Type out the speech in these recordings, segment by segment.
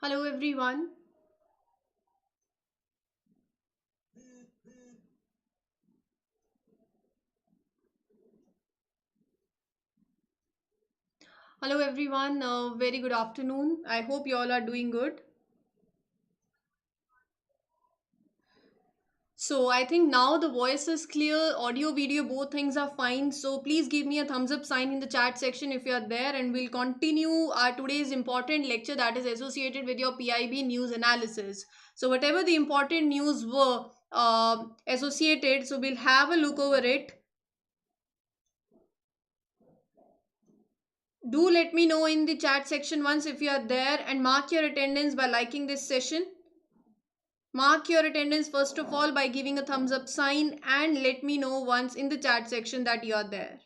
Hello everyone. Hello everyone. Very good afternoon. I hope you all are doing good. So I think now the voice is clear, audio, video, both things are fine. So please give me a thumbs up sign in the chat section if you are there, and we'll continue our today's important lecture that is associated with your PIB news analysis. So whatever the important news were associated, so we'll have a look over it. Do let me know in the chat section once if you are there, and mark your attendance by liking this session. Mark your attendance first of all by giving a thumbs up sign, and let me know once in the chat section that you are there.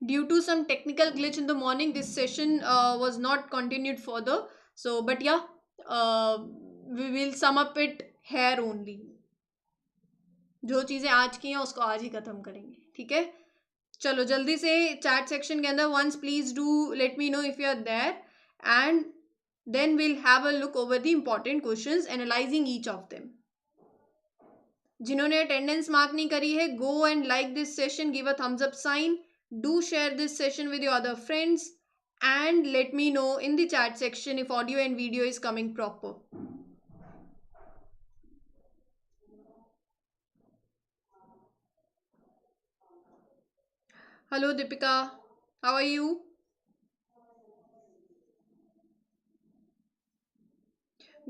Due to some technical glitch in the morning, this session was not continued further. So, but yeah, we will sum up it here only. जो चीज़ें आज की हैं उसको आज ही ख़त्म करेंगे, ठीक है? चलो जल्दी से चैट सेक्शन के अंदर once please do let me know if you are there, and then we'll have a look over the important questions analyzing each of them. जिन्होंने अटेंडेंस मार्क नहीं करी है, go and like this session, give a thumbs up sign, do share this session with your other friends, and let me know in the chat section if audio and video is coming proper. Hello Deepika, how are you?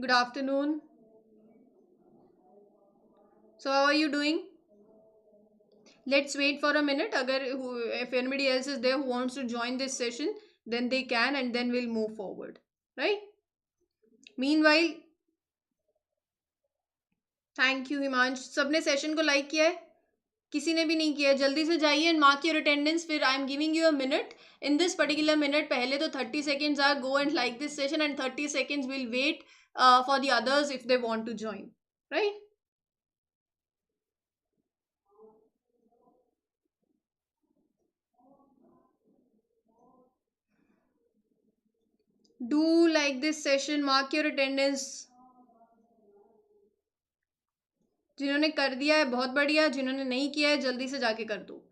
Good afternoon. So how are you doing? Let's wait for a minute. If anybody else is there who wants to join this session, then they can, and then we'll move forward, right? Meanwhile, thank you Himansh. सबने session को like किया है? किसी ने भी नहीं किया? जल्दी से जाइए एंड मार्क योर अटेंडेंस. फिर I am giving you a minute. In this particular minute पहले तो 30 seconds are go and like this session, and 30 seconds will wait for the others if they want to join, right? Do like this session, mark your attendance. जिन्होंने कर दिया है बहुत बढ़िया, जिन्होंने नहीं किया है जल्दी से जाके कर दो.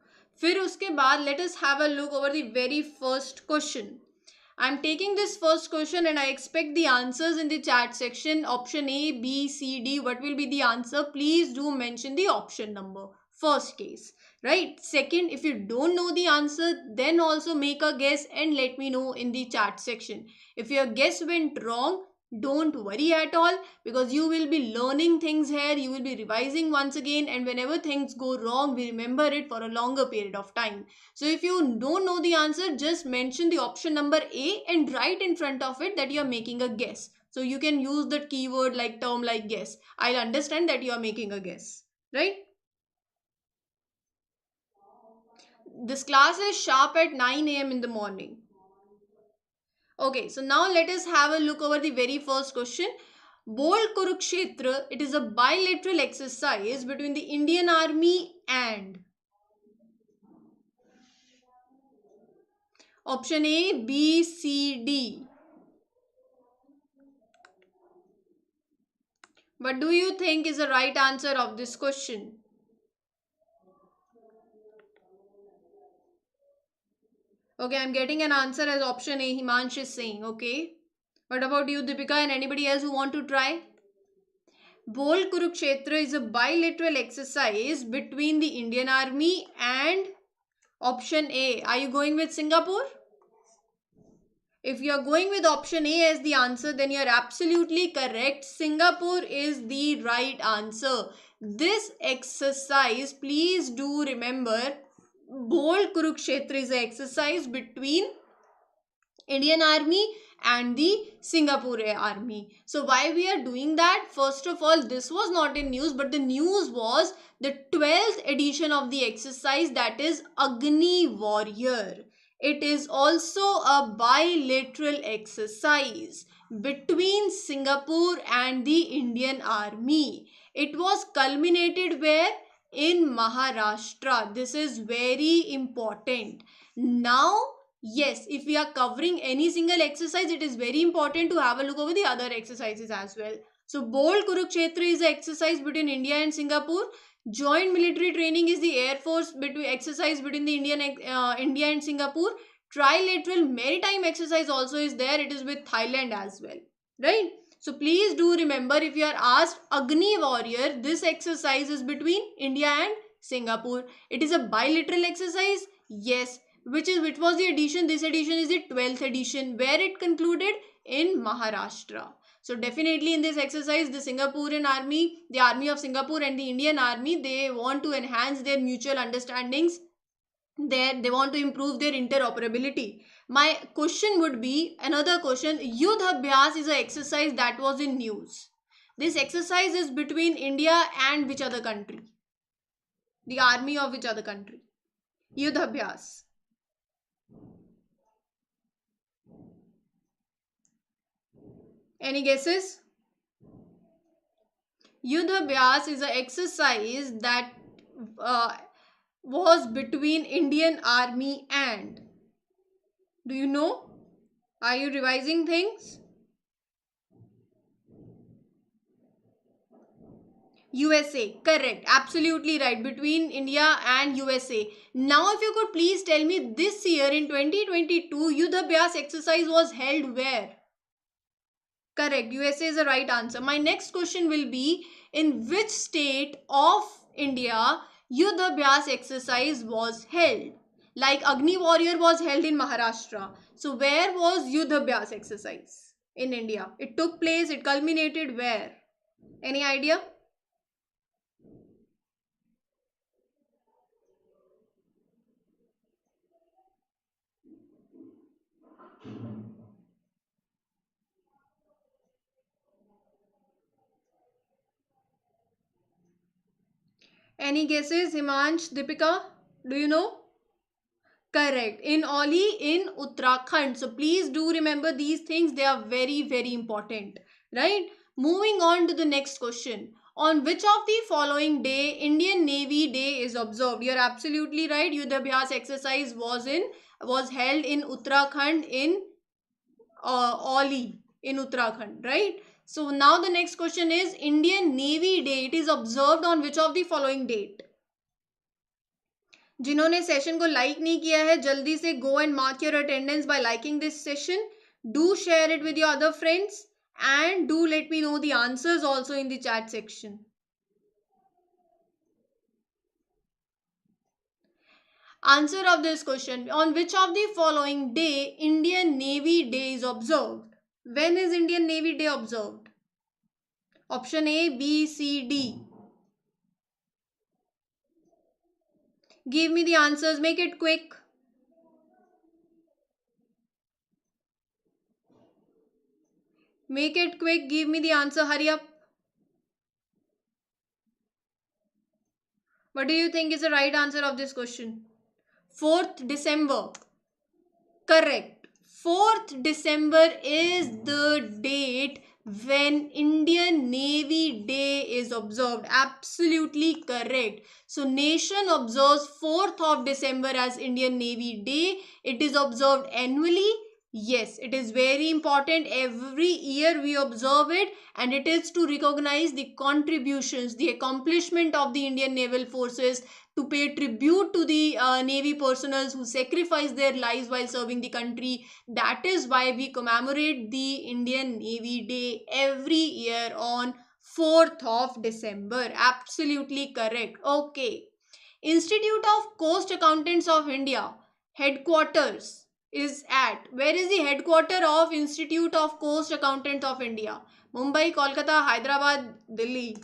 फिर उसके बाद let us have a look over the very first question. I'm taking this first question and I expect the answers in the chat section. Option A, B, C, D. What will be the answer? Please do mention the option number. First case, right? Second, if you don't know the answer, then also make a guess and let me know in the chat section. If your guess went wrong, don't worry at all, because you will be learning things here, you will be revising once again, and whenever things go wrong, we remember it for a longer period of time. So if you don't know the answer, just mention the option number A and write in front of it that you are making a guess. So you can use the keyword like term like guess. I'll understand that you are making a guess, right? This class is sharp at 9 a.m. in the morning. Okay, so now let us have a look over the very first question. Bold Kurukshetra, it is a bilateral exercise between the Indian Army and option A, B, C, D. What do you think is the right answer of this question? Okay, I'm getting an answer as option A, Himansh is saying. Okay. What about you, Deepika, and anybody else who want to try? Bold Kurukshetra is a bilateral exercise between the Indian Army and option A. Are you going with Singapore? If you are going with option A as the answer, then you are absolutely correct. Singapore is the right answer. This exercise, please do remember, Bold Kurukshetra is an exercise between Indian Army and the Singapore Army. So why we are doing that? First of all, this was not in news, but the news was the 12th edition of the exercise, that is Agni Warrior. It is also a bilateral exercise between Singapore and the Indian Army. It was culminated where? In Maharashtra. This is very important. Now Yes, if we are covering any single exercise, it is very important to have a look over the other exercises as well. So, Bold Kurukshetra is the exercise between India and Singapore. Joint military training is the Air Force between exercise between the India and Singapore. Trilateral maritime exercise also is there. It is with Thailand as well, right? So please do remember, if you are asked Agni Warrior, this exercise is between India and Singapore. It is a bilateral exercise. Yes. Which was the edition? This edition is the 12th edition, where it concluded in Maharashtra. So definitely in this exercise, the Singaporean army, the army of Singapore and the Indian army, they want to enhance their mutual understandings. They want to improve their interoperability. My question would be another question. Yudh Abhyas is an exercise that was in news. This exercise is between India and which other country? The army of which other country? Yudh Abhyas. Any guesses? Yudh Abhyas is an exercise that uh, was between Indian army and. Do you know? Are you revising things? USA, correct, absolutely right, between India and USA. Now, if you could please tell me, this year in 2022, Yudh Abhyas exercise was held where? Correct, USA is the right answer. My next question will be, in which state of India Yudh Abhyas exercise was held? Like Agni Warrior was held in Maharashtra. So, where was Yudh Abhyas exercise in India? It took place, it culminated where? Any idea? Any guesses? Himansh, Deepika, do you know? Correct. In Oli in Uttarakhand. So please do remember these things. They are very, very important. Right? Moving on to the next question. On which of the following day Indian Navy Day is observed? You're absolutely right. Yudh Abhyas exercise was held in Uttarakhand in Oli in Uttarakhand. Right? So now the next question is Indian Navy Day. It is observed on which of the following date? जिन्होंने session को like नहीं किया है, जल्दी से go and mark your attendance bye liking this session. Do share it with your other friends and do let me know the answers also in the chat section. Answer of this question: on which of the following day Indian Navy Day is observed? When is Indian Navy Day observed? Option A, B, C, D. Give me the answers. Make it quick. Make it quick. Give me the answer. Hurry up. What do you think is the right answer of this question? 4th December. Correct. 4th December is the date when Indian Navy Day is observed. Absolutely correct. So nation observes 4th of December as Indian Navy Day. It is observed annually. Yes, it is very important. Every year we observe it, and it is to recognize the contributions, the accomplishment of the Indian Naval Forces, to pay tribute to the Navy personnel who sacrificed their lives while serving the country. That is why we commemorate the Indian Navy Day every year on 4th of December. Absolutely correct. Okay. Institute of Coast Accountants of India headquarters is at. Where is the headquarter of Institute of Coast Accountants of India? Mumbai, Kolkata, Hyderabad, Delhi.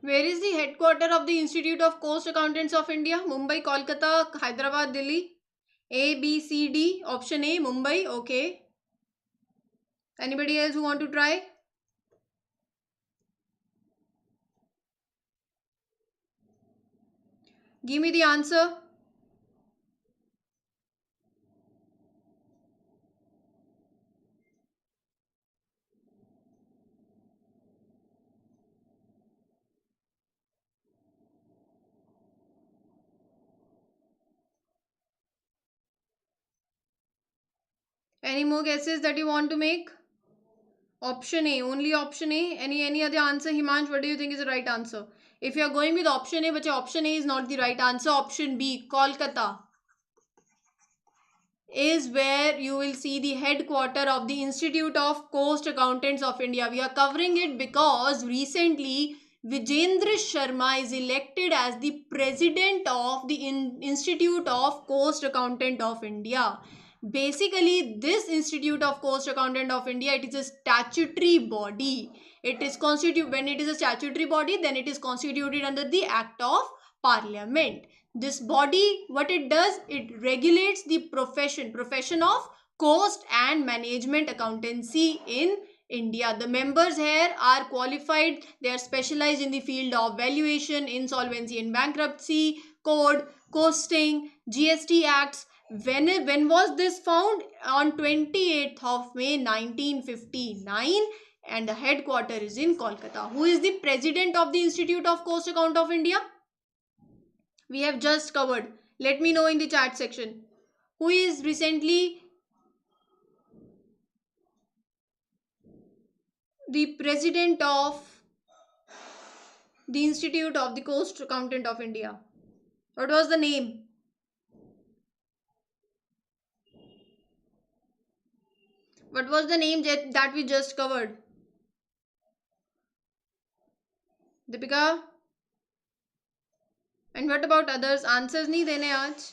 Where is the headquarter of the Institute of Coast Accountants of India? Mumbai, Kolkata, Hyderabad, Delhi. A, B, C, D. Option A, Mumbai. Okay. Anybody else who want to try? Give me the answer. Any more guesses that you want to make? Option A, only option A. Any other answer, Himansh? What do you think is the right answer? If you are going with option A, but option A is not the right answer. Option B, Kolkata, is where you will see the headquarter of the Institute of Coast Accountants of India. We are covering it because recently Vijendra Sharma is elected as the president of the Institute of Coast Accountant of India. Basically, this Institute of Coast Accountant of India, it is a statutory body. It is constituted, when it is a statutory body, then it is constituted under the Act of Parliament. This body, what it does, it regulates the profession of cost and management accountancy in India. The members here are qualified. They are specialized in the field of valuation, insolvency and bankruptcy, code, costing, GST acts. When was this found? On 28th of May 1959, and the headquarter is in Kolkata. Who is the president of the Institute of Coast Account of India? We have just covered. Let me know in the chat section. Who is recently the president of the Institute of the Coast Accountant of India? What was the name? What was the name that we just covered? Deepika? And what about others? Answers नहीं देने आज.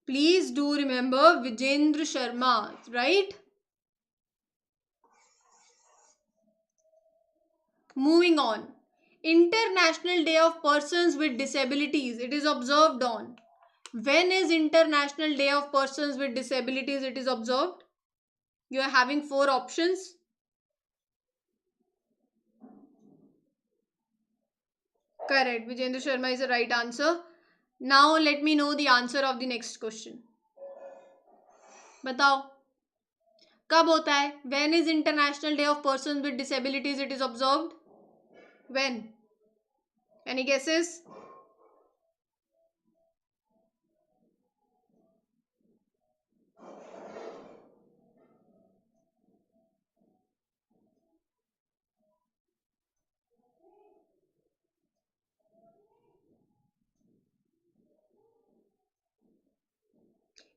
Please do remember Vijendra Sharma, right? Moving on. International Day of Persons with Disabilities. It is observed on. When is International Day of Persons with Disabilities? It is observed. You are having 4 options. Correct. Vijendra Sharma is the right answer. Now let me know the answer of the next question. बताओ कब होता है? When is International Day of Persons with Disabilities? It is observed. When? Any guesses?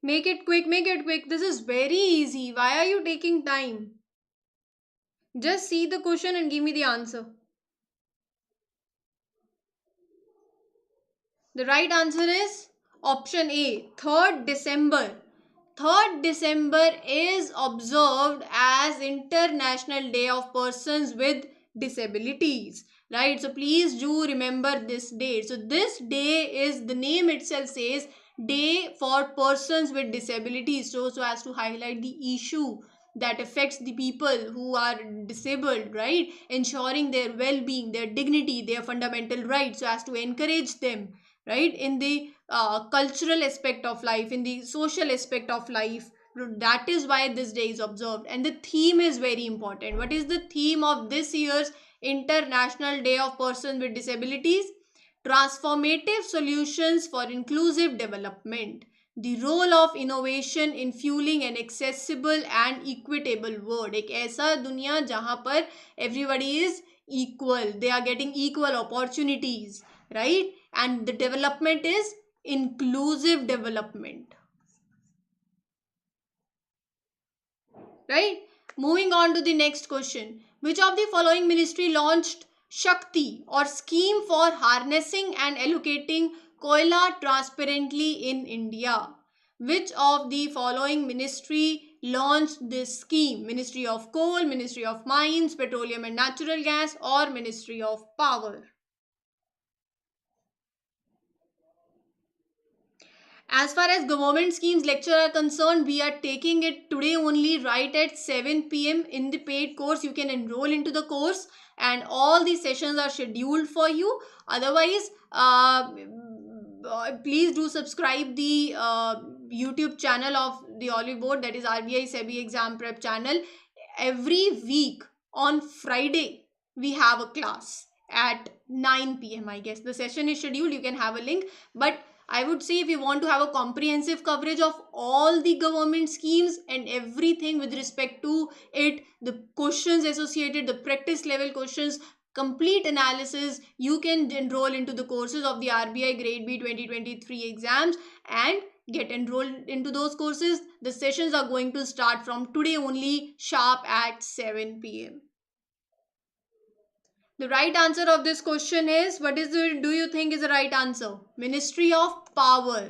Make it quick, make it quick. This is very easy. Why are you taking time? Just see the question and give me the answer. The right answer is option A, 3rd December. 3rd December is observed as International Day of Persons with Disabilities. Right? So please do remember this date. So this day is, the name itself says, Day for Persons with Disabilities. So as to highlight the issue that affects the people who are disabled, right? Ensuring their well-being, their dignity, their fundamental rights, so as to encourage them, right, in the cultural aspect of life, in the social aspect of life. That is why this day is observed. And the theme is very important. What is the theme of this year's International Day of Persons with Disabilities? Transformative solutions for inclusive development. The role of innovation in fueling an accessible and equitable world. एक ऐसा दुनिया जहाँ पर everybody is equal, they are getting equal opportunities, right? And the development is inclusive development, right? Moving on to the next question. Which of the following ministry launched Shakti, or scheme for harnessing and allocating koila transparently in India? Which of the following ministry launched this scheme? Ministry of Coal, Ministry of Mines, Petroleum and Natural Gas, or Ministry of Power? As far as government schemes lecture are concerned, we are taking it today only right at 7 p.m. in the paid course. You can enroll into the course and all the sessions are scheduled for you. Otherwise, please do subscribe the YouTube channel of the Oliveboard, that is RBI SEBI exam prep channel. Every week on Friday, we have a class at 9 p.m. I guess the session is scheduled. You can have a link, but I would say if you want to have a comprehensive coverage of all the government schemes and everything with respect to it, the questions associated, the practice level questions, complete analysis, you can enroll into the courses of the RBI Grade B 2023 exams and get enrolled into those courses. The sessions are going to start from today only, sharp at 7 p.m. The right answer of this question is, what is the, do you think is the right answer? Ministry of Power,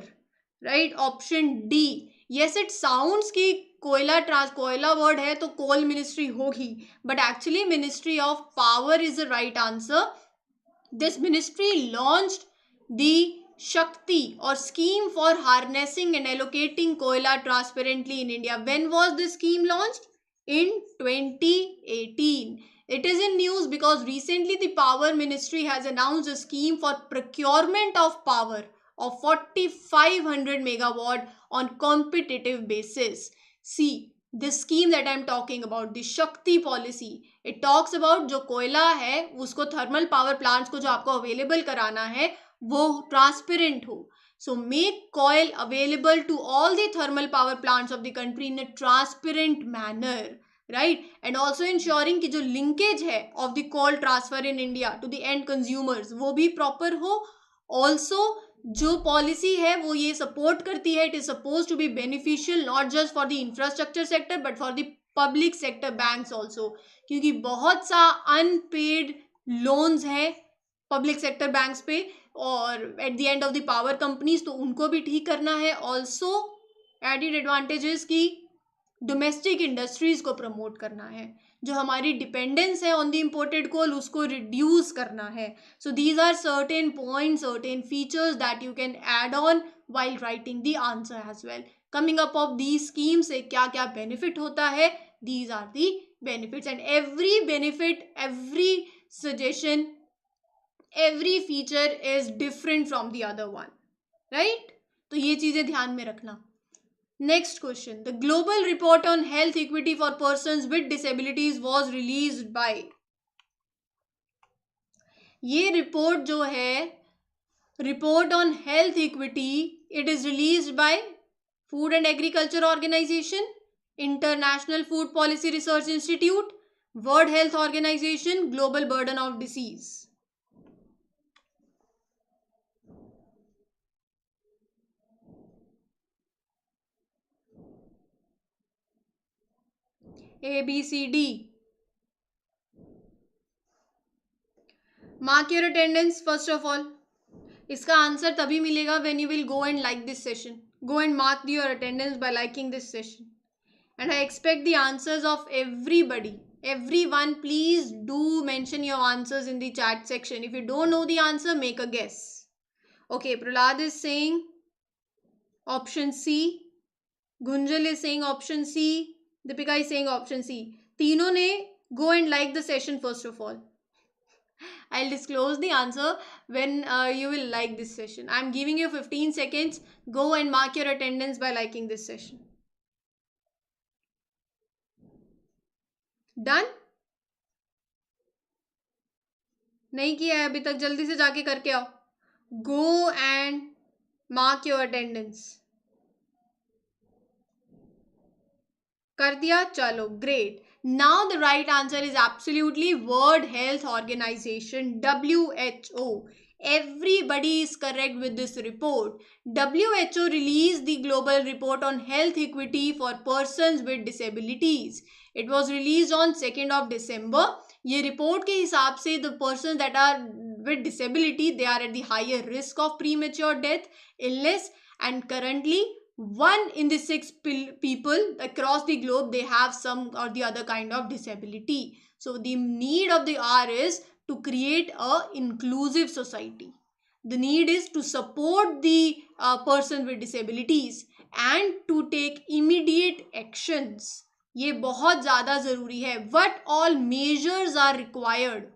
right? Option D. Yes, it sounds कि कोयला word है तो coal ministry होगी, but actually Ministry of Power is the right answer. This ministry launched the Shakti or scheme for harnessing and allocating koila transparently in India. When was this scheme launched? In 2018. It is in news because recently the Power Ministry has announced a scheme for procurement of power of 4500 megawatt on competitive basis. See, this scheme that I am talking about, the Shakti policy, it talks about जो कोयला है उसको thermal power plants को जो आपको available कराना है वो ट्रांसपेरेंट हो. So make coal available to all the thermal power plants of the country in a transparent manner, right? And also ensuring कि जो linkage है of the coal transfer in India to the end consumers वो भी proper हो. Also जो policy है वो ये सपोर्ट करती है, it is suppose to be beneficial not just for the infrastructure sector but for the public sector banks also, क्योंकि बहुत सा अनपेड लोन्स है पब्लिक सेक्टर बैंक्स पे और at the end of the power companies, तो उनको भी ठीक करना है. ऑल्सो एडेड एडवांटेजेस की डोमेस्टिक इंडस्ट्रीज को प्रमोट करना है, जो हमारी डिपेंडेंस है ऑन द इम्पोर्टेड कोल उसको रिड्यूस करना है. So these are certain points, certain features that you can add on while writing the answer as well. Coming up of these schemes से क्या क्या बेनिफिट होता है, these are the benefits and every benefit, every suggestion, every feature is different from the other one, right? तो ये चीजें ध्यान में रखना. Next question. The Global Report on Health Equity for Persons with Disabilities was released by. ये report जो है, report on health equity, it is released by food and agriculture organisation, international food policy research institute, world health organisation, global burden of disease. A, B, C, D. Mark your attendance first of all. इसका answer तभी मिलेगा when you will go and like this session. Go and mark your attendance by liking this session. And I expect the answers of everybody. Everyone, please do mention your answers in the chat section. If you don't know the answer, make a guess. Okay, Prahlad is saying option C. Gunjal is saying option C. Deepika is saying option C. तीनों ने go and like the session first of all. I'll disclose the answer when you will like this session. I'm giving you 15 seconds. Go and mark your attendance by liking this session. Done? नहीं किया है अभी तक, जल्दी से जाके करके आओ. Go and mark your attendance. कर दिया? चलो, great. Now the right answer is absolutely World Health Organization, WHO. Everybody is correct with this report. WHO released the global report on health equity for persons with disabilities. It was released on 2nd of December. ये report के हिसाब से the persons that are with disability, they are at the higher risk of premature death, illness, and currently 1 in the 6 people across the globe, they have some or the other kind of disability. So the need of the hour is to create a inclusive society. The need is to support the person with disabilities and to take immediate actions. ये बहुत ज़्यादा ज़रूरी है. What all measures are required?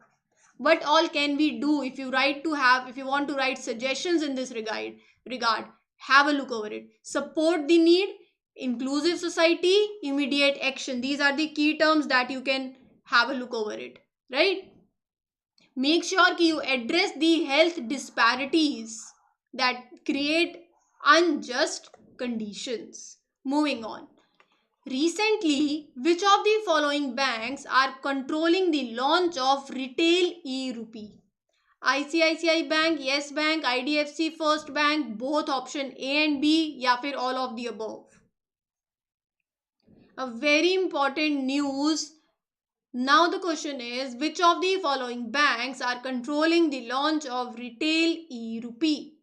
What all can we do? If you want to write suggestions in this regard, have a look over it. Support the need, inclusive society, immediate action. These are the key terms that you can have a look over it, right? Make sure कि you address the health disparities that create unjust conditions. Moving on. Recently, which of the following banks are controlling the launch of retail e-rupee? ICICI Bank, Yes Bank, IDFC First Bank, both option A and B, या फिर all of the above. A very important news. Now the question is, which of the following banks are controlling the launch of retail e-rupee?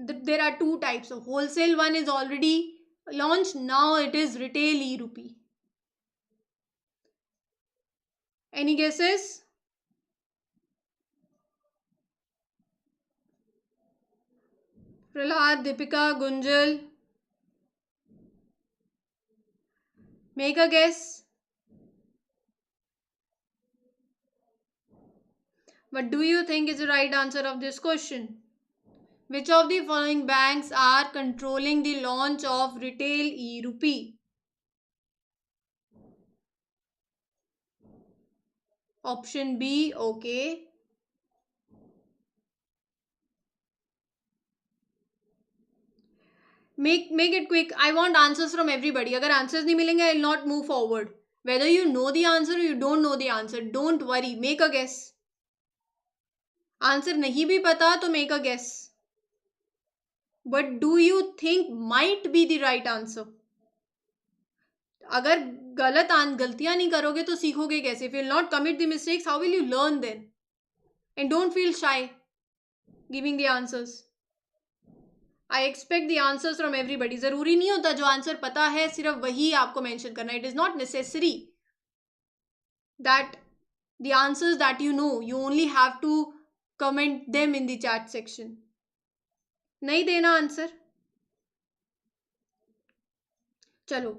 There are two types. So wholesale one is already launched. Now it is retail e-rupee. Any guesses? Prahlad, Deepika, Gunjal. Make a guess. What do you think is the right answer of this question? Which of the following banks are controlling the launch of retail e-rupee? Option B, okay. Make it quick. I want answers from everybody. अगर answers नहीं मिलेंगे, I will not move forward. Whether you know the answer or you don't know the answer, don't worry. Make a guess. Answer नहीं भी पता तो make a guess. What do you think might be the right answer? अगर गलतियां नहीं करोगे तो सीखोगे कैसे? If you will not commit the mistakes, how will you learn then? And don't feel shy giving the answers. I expect the answers from everybody. ज़रूरी नहीं होता जो आंसर पता है सिर्फ वही आपको मेंशन करना. It is not necessary that the answers that you know, you only have to comment them in the chat section. नहीं देना आंसर? चलो.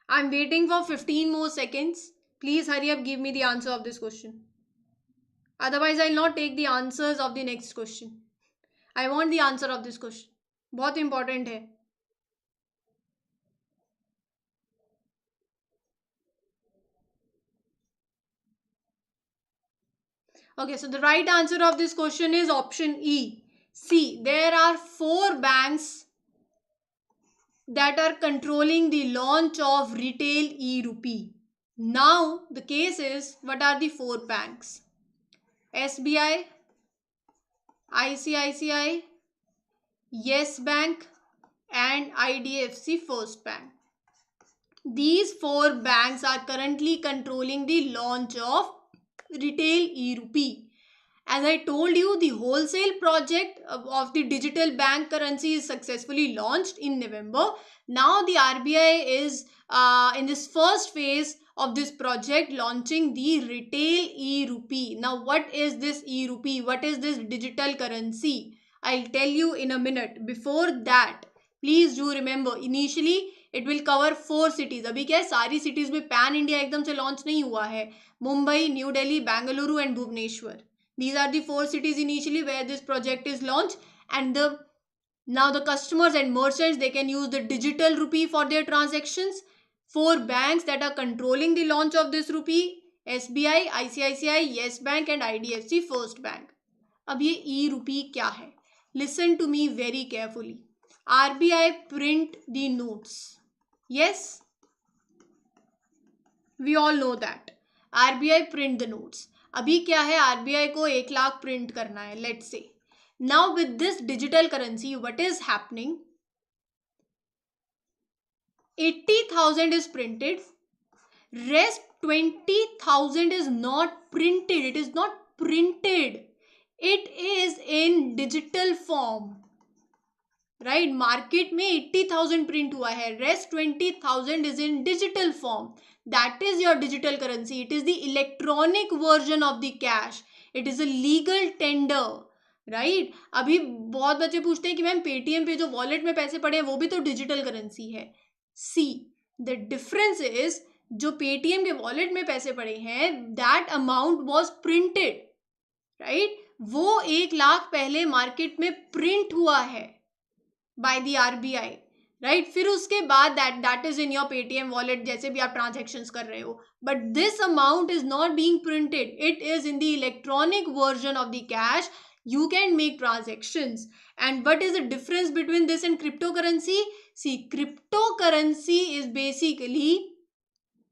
I'm waiting for 15 more seconds. Please hurry up, give me the answer of this question. Otherwise, I will not take the answers of the next question. I want the answer of this question. बहुत important है. Okay, so the right answer of this question is option E. See, there are 4 banks that are controlling the launch of retail e-rupee. Now, the case is, what are the 4 banks? SBI, ICICI, Yes Bank and IDFC First Bank. These 4 banks are currently controlling the launch of retail e-rupee. As I told you, the wholesale project of the digital bank currency is successfully launched in November. Now the RBI is in this first phase of this project launching the retail e-rupee. Now what is this e-rupee? What is this digital currency? I'll tell you in a minute. Before that, please do remember, initially it will cover 4 cities. अभी क्या है, सारी cities में pan India एकदम से launch नहीं हुआ है. Mumbai, New Delhi, Bangalore and Bhubaneswar. These are the 4 cities initially where this project is launched, and now the customers and merchants, they can use the digital rupee for their transactions. 4 banks that are controlling the launch of this rupee: SBI, ICICI, Yes Bank and IDFC First Bank. अब ये e-rupee क्या है? Listen to me very carefully. RBI print the notes. Yes? We all know that. RBI print the notes. अभी क्या है, RBI को 1 lakh print करना है, let's say. Now with this digital currency, what is happening? 80,000 is printed. Rest 20,000 is not printed. It is not printed. It is in digital form. Right. Market में 80,000 print हुआ है, rest 20,000 is in digital form. That is your digital currency. It is the electronic version of the cash. It is a legal tender. Right. अभी बहुत बच्चे पूछते हैं कि ma'am Paytm पे जो वॉलेट में पैसे पड़े हैं वो भी तो डिजिटल करेंसी है. सी द डिफरेंस इज, जो पेटीएम के वॉलेट में पैसे पड़े हैं that amount was printed. Right. वो 1 लाख पहले मार्केट में प्रिंट हुआ है बाय द आरबीआई. राइट. फिर उसके बाद that is in your Paytm wallet, जैसे भी आप ट्रांजेक्शंस कर रहे हो. But this amount is not being printed. It is in the electronic version of the cash. You can make transactions. And what is the difference between this and cryptocurrency? See, cryptocurrency is basically,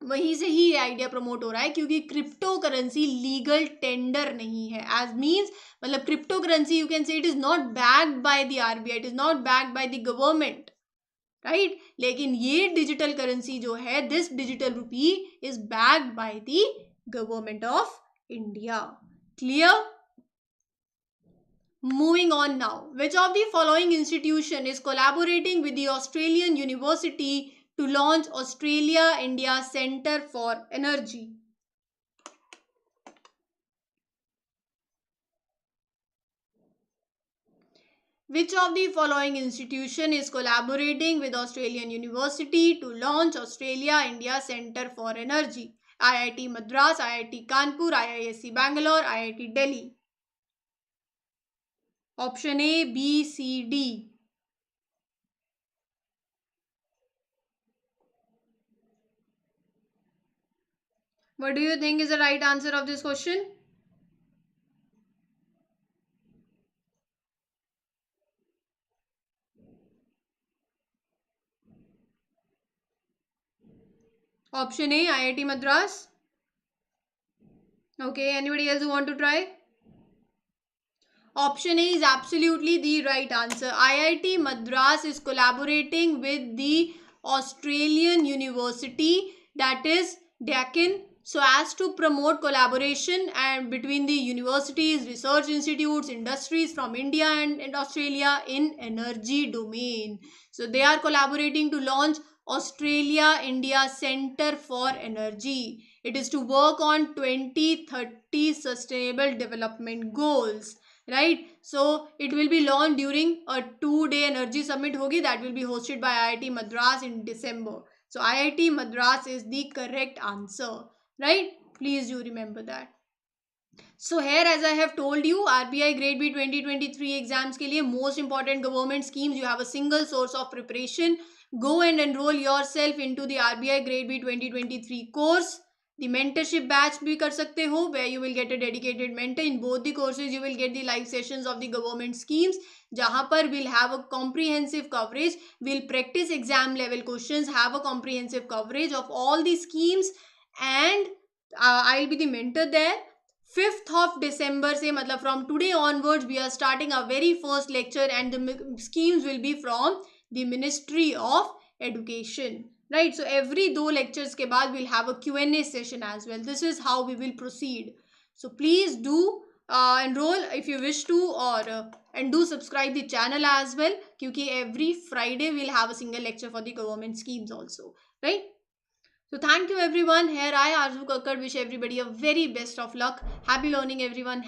वहीं से ही ये idea promote हो रहा है, क्योंकि crypto currency legal tender नहीं है. As means, मतलब crypto currency you can say it is not backed by the RBI, it is not backed by the government. Right. लेकिन ये डिजिटल करेंसी जो है, दिस डिजिटल रूपी is backed by the government of India. Clear? Moving on now. Which of the following institution is collaborating with the Australian University to launch Australia India Centre for Energy? Which of the following institution is collaborating with Australian University to launch Australia India Centre for Energy? IIT Madras, IIT Kanpur, IISc Bangalore, IIT Delhi. Option A, B, C, D. What do you think is the right answer of this question? Option A, IIT Madras. Okay, anybody else who want to try? Option A is absolutely the right answer. IIT Madras is collaborating with the Australian University, that is Deccan, so as to promote collaboration and between the universities, research institutes, industries from India and Australia in energy domain. So they are collaborating to launch Australia India Centre for Energy. It is to work on 2030 Sustainable Development Goals. Right. So it will be launched during a 2-day energy summit hogi, that will be hosted by IIT Madras in December. So IIT Madras is the correct answer. Right. Please do remember that. So here, as I have told you, RBI Grade B 2023 exams के लिए most important government schemes, you have a single source of preparation. Go and enroll yourself into the RBI Grade B 2023 course. The mentorship batch भी कर सकते हो, where you will get a dedicated mentor. In both the courses you will get the live sessions of the government schemes, जहाँ पर we'll have a comprehensive coverage. We'll practice exam level questions, have a comprehensive coverage of all the schemes, and I'll be the mentor there. 5th of December से, मतलब from today onwards, we are starting our very first lecture, and the schemes will be from the Ministry of Education. Right. So every 2 lectures के बाद we'll have a Q&A session as well. This is how we will proceed. So please do enroll if you wish to, or and do subscribe the channel as well, क्योंकि every Friday we'll have a single lecture for the government schemes also. Right. So thank you everyone. Here I, Aarzoo, wish everybody a very best of luck. Happy learning everyone.